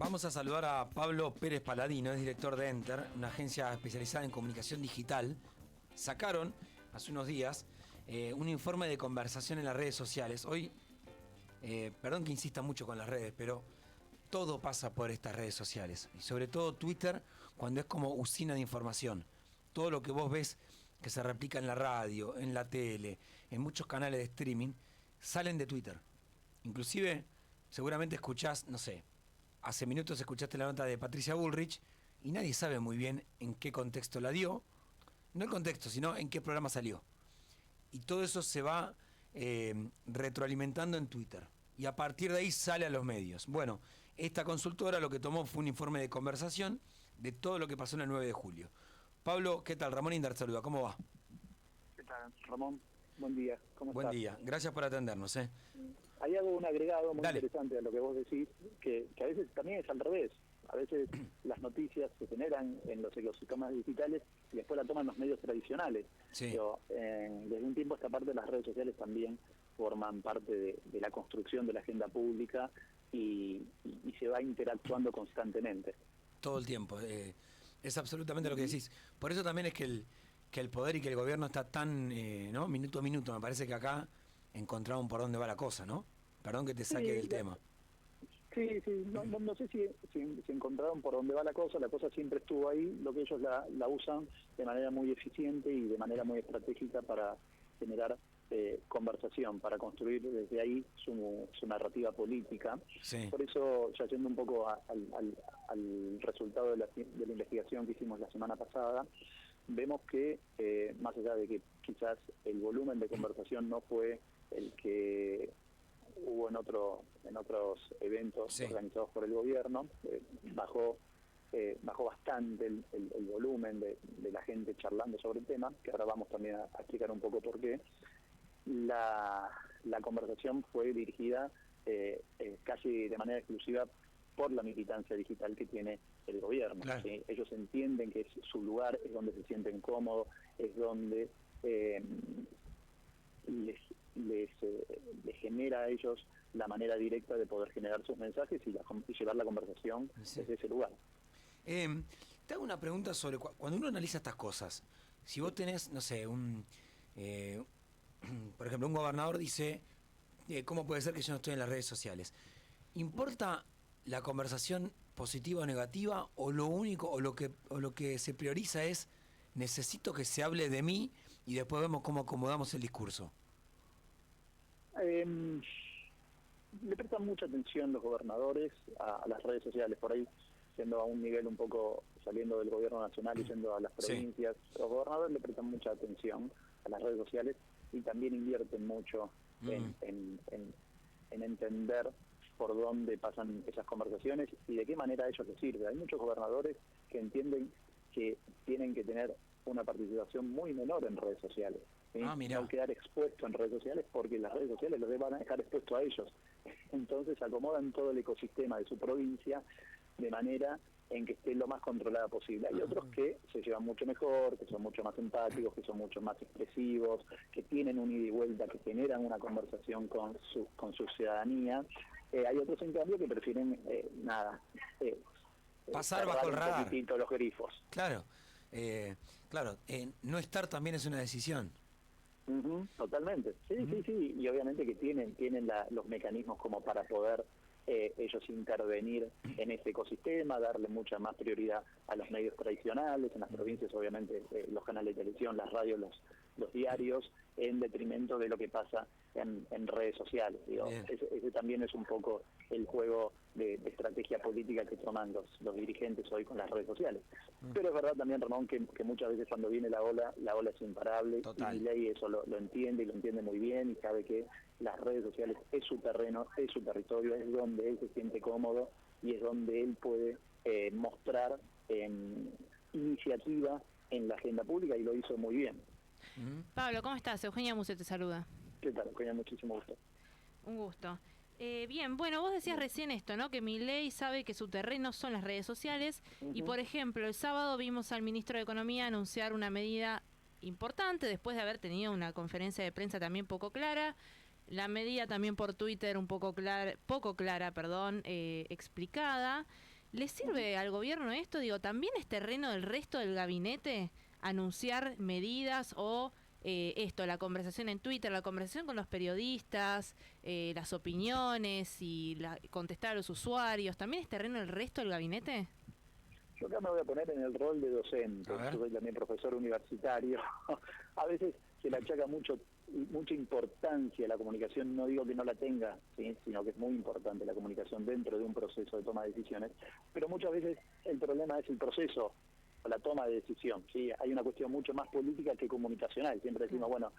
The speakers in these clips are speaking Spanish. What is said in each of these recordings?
Vamos a saludar a Pablo Pérez Paladino, es director de Enter, una agencia especializada en comunicación digital. Sacaron hace unos días un informe de conversación en las redes sociales. Hoy, perdón que insista mucho con las redes, pero todo pasa por estas redes sociales. Y sobre todo Twitter, cuando es como usina de información. Todo lo que vos ves que se replica en la radio, en la tele, en muchos canales de streaming, salen de Twitter. Inclusive, seguramente escuchás, no sé, hace minutos escuchaste la nota de Patricia Bullrich y nadie sabe muy bien en qué contexto la dio. No el contexto, sino en qué programa salió. Y todo eso se va retroalimentando en Twitter. Y a partir de ahí sale a los medios. Bueno, esta consultora lo que tomó fue un informe de conversación de todo lo que pasó en el 9 de julio. Pablo, ¿qué tal? Ramón Indar saluda, ¿cómo va? ¿Qué tal, Ramón? Buen día, ¿cómo estás? Buen día, gracias por atendernos. Hay algo, un agregado muy interesante a lo que vos decís, que a veces también es al revés. A veces las noticias se generan en los ecosistemas digitales y después la toman los medios tradicionales. Sí. Pero, desde un tiempo esta parte de las redes sociales también forman parte de la construcción de la agenda pública y se va interactuando constantemente. Todo el tiempo. Es absolutamente lo que decís. Por eso también es que el poder y que el gobierno está tan, ¿no? Minuto a minuto. Me parece que acá encontraron por dónde va la cosa, ¿no? Perdón que te saque del tema. Sí, no sé si encontraron por dónde va la cosa siempre estuvo ahí, lo que ellos la usan de manera muy eficiente y de manera muy estratégica para generar conversación, para construir desde ahí su narrativa política. Sí. Por eso, ya yendo un poco al resultado de la investigación que hicimos la semana pasada, vemos que más allá de que quizás el volumen de conversación no fue el que hubo en otros eventos organizados por el gobierno, bajó bastante el volumen de la gente charlando sobre el tema, que ahora vamos también a explicar un poco por qué. La conversación fue dirigida casi de manera exclusiva por la militancia digital que tiene el gobierno. Claro. ¿Sí? Ellos entienden que es su lugar, es donde se sienten cómodos, es donde les genera a ellos la manera directa de poder generar sus mensajes y llevar la conversación desde ese lugar. Te hago una pregunta sobre cuando uno analiza estas cosas. Si vos tenés, no sé, por ejemplo, un gobernador dice, ¿cómo puede ser que yo no estoy en las redes sociales? ¿Importa la conversación positiva o negativa, o lo único, o lo que se prioriza es necesito que se hable de mí y después vemos cómo acomodamos el discurso? Le prestan mucha atención los gobernadores a las redes sociales, por ahí siendo a un nivel un poco saliendo del gobierno nacional y yendo a las provincias. Sí. Los gobernadores le prestan mucha atención a las redes sociales y también invierten mucho en entender por dónde pasan esas conversaciones y de qué manera a ellos les sirve. Hay muchos gobernadores que entienden que tienen que tener una participación muy menor en redes sociales. ¿Sí? No quedar expuesto en redes sociales porque las redes sociales los van a dejar expuesto a ellos. Entonces acomodan todo el ecosistema de su provincia de manera en que esté lo más controlada posible. Hay otros que se llevan mucho mejor, que son mucho más empáticos, que son mucho más expresivos, que tienen un ida y vuelta, que generan una conversación con su ciudadanía. Hay otros, en cambio, que prefieren pasar bajo el radar. Un poquitito los grifos. Claro, no estar también es una decisión. Totalmente, sí, y obviamente que tienen los mecanismos como para poder ellos intervenir en ese ecosistema, darle mucha más prioridad a los medios tradicionales, en las provincias obviamente los canales de televisión, las radios, los diarios, en detrimento de lo que pasa en redes sociales. Digo, ese también es un poco el juego de estrategia política que toman los dirigentes hoy con las redes sociales. Pero es verdad también, Ramón, que muchas veces cuando viene la ola es imparable. Total. Y Milei eso lo entiende y lo entiende muy bien y sabe que las redes sociales es su terreno, es su territorio, es donde él se siente cómodo y es donde él puede mostrar iniciativa en la agenda pública y lo hizo muy bien. Pablo, ¿cómo estás? Eugenia Muse te saluda. ¿Qué tal, Eugenia? Muchísimo gusto. Un gusto. Bien, bueno, vos decías recién esto, ¿no? Que Milei sabe que su terreno son las redes sociales y, por ejemplo, el sábado vimos al ministro de Economía anunciar una medida importante después de haber tenido una conferencia de prensa también poco clara, La medida también por Twitter un poco poco clara, explicada. ¿Le sirve al gobierno esto? Digo, ¿también es terreno del resto del gabinete anunciar medidas o la conversación en Twitter, la conversación con los periodistas, las opiniones y contestar a los usuarios? ¿También es terreno del resto del gabinete? Yo acá me voy a poner en el rol de docente, yo soy también profesor universitario. A veces se le achaca mucha importancia a la comunicación, no digo que no la tenga, ¿sí?, sino que es muy importante la comunicación dentro de un proceso de toma de decisiones, pero muchas veces el problema es el proceso o la toma de decisión, ¿sí? Hay una cuestión mucho más política que comunicacional. Siempre decimos, bueno,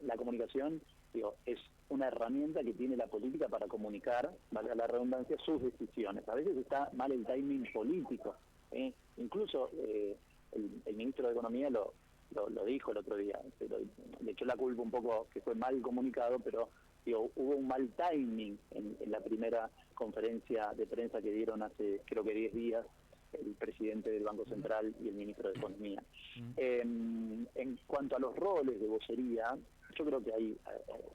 la comunicación, es una herramienta que tiene la política para comunicar, valga la redundancia, sus decisiones. A veces está mal el timing político, ¿eh? Incluso el ministro de Economía lo dijo el otro día, pero le echó la culpa un poco que fue mal comunicado, pero hubo un mal timing en la primera conferencia de prensa que dieron hace creo que 10 días el presidente del Banco Central y el ministro de Economía. En cuanto a los roles de vocería, yo creo que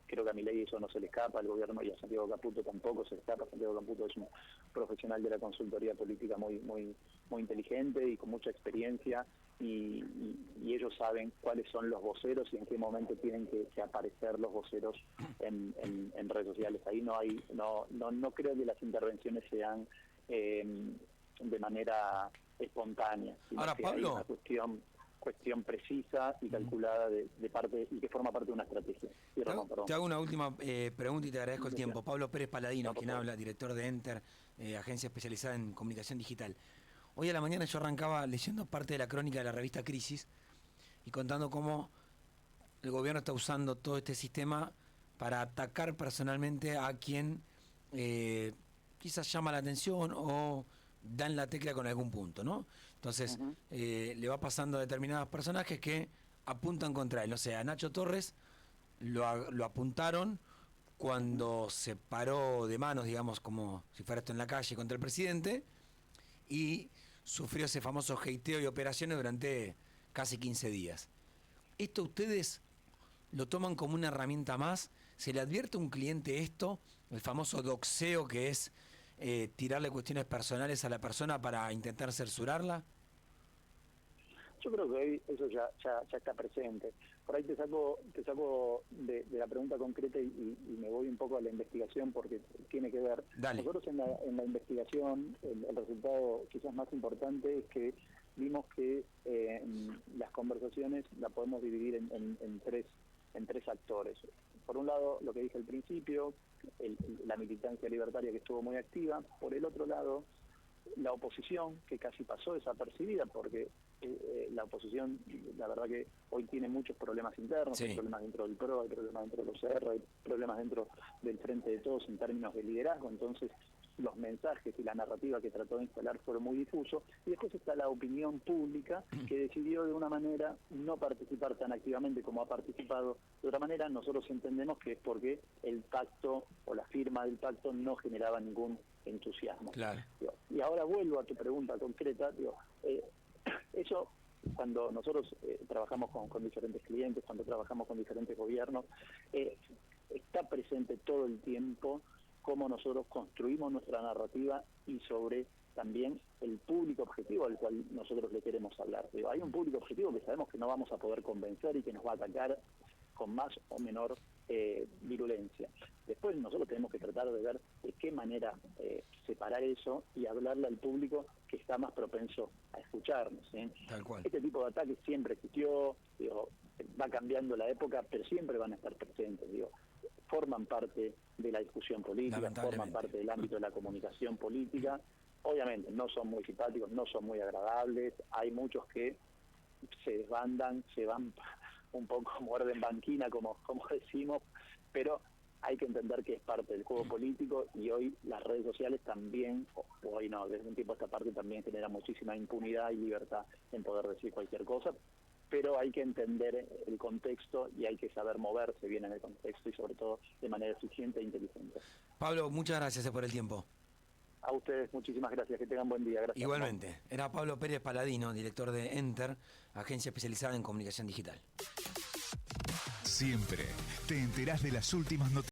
creo que a Milei eso no se le escapa, al gobierno, y a Santiago Caputo tampoco se le escapa. Santiago Caputo es un profesional de la consultoría política muy inteligente y con mucha experiencia, y ellos saben cuáles son los voceros y en qué momento tienen que aparecer los voceros en redes sociales. Ahí no creo que las intervenciones sean de manera espontánea, sino ahora, que Pablo, hay una cuestión precisa y calculada de parte, y que forma parte de una estrategia. Te hago una última pregunta y te agradezco el tiempo. Pablo Pérez Paladino, quien habla, director de Enter, agencia especializada en comunicación digital. Hoy a la mañana yo arrancaba leyendo parte de la crónica de la revista Crisis y contando cómo el gobierno está usando todo este sistema para atacar personalmente a quien quizás llama la atención o dan la tecla con algún punto, ¿no? Entonces, le va pasando a determinados personajes que apuntan contra él. O sea, a Nacho Torres lo apuntaron cuando se paró de manos, digamos, como si fuera esto en la calle, contra el presidente, y sufrió ese famoso hateo y operaciones durante casi 15 días. ¿Esto ustedes lo toman como una herramienta más? ¿Se le advierte a un cliente esto, el famoso doxeo, que es tirarle cuestiones personales a la persona para intentar censurarla? Yo creo que hoy eso ya está presente. Por ahí te saco de la pregunta concreta y me voy un poco a la investigación porque tiene que ver. Dale. Nosotros en la investigación, el resultado quizás más importante es que vimos que las conversaciones las podemos dividir en tres actores. Por un lado, lo que dije al principio, la militancia libertaria que estuvo muy activa. Por el otro lado, la oposición, que casi pasó desapercibida, porque la oposición, la verdad que hoy tiene muchos problemas internos, sí. Hay problemas dentro del PRO, hay problemas dentro de los CR, hay problemas dentro del Frente de Todos en términos de liderazgo. Entonces los mensajes y la narrativa que trató de instalar fueron muy difusos, y después está la opinión pública que decidió de una manera no participar tan activamente como ha participado de otra manera. Nosotros entendemos que es porque el pacto o la firma del pacto no generaba ningún entusiasmo. Claro. Y ahora vuelvo a tu pregunta concreta, eso cuando nosotros trabajamos con diferentes clientes, cuando trabajamos con diferentes gobiernos, está presente todo el tiempo cómo nosotros construimos nuestra narrativa y sobre también el público objetivo al cual nosotros le queremos hablar. Hay un público objetivo que sabemos que no vamos a poder convencer y que nos va a atacar con más o menor virulencia. Después nosotros tenemos que tratar de ver de qué manera separar eso y hablarle al público que está más propenso a escucharnos, ¿sí? Tal cual. Este tipo de ataques siempre existió, va cambiando la época, pero siempre van a estar presentes, forman parte de la discusión política, forman parte del ámbito de la comunicación política. Obviamente no son muy simpáticos, no son muy agradables, hay muchos que se desbandan, se van un poco muerden banquina, como decimos, pero hay que entender que es parte del juego político, y hoy las redes sociales también, hoy no, desde un tiempo a esta parte también genera muchísima impunidad y libertad en poder decir cualquier cosa, pero hay que entender el contexto y hay que saber moverse bien en el contexto y sobre todo de manera eficiente e inteligente. Pablo, muchas gracias por el tiempo. A ustedes muchísimas gracias, que tengan buen día. Gracias. Igualmente, era Pablo Pérez Paladino, director de Enter, agencia especializada en comunicación digital. Siempre te enterás de las últimas noticias.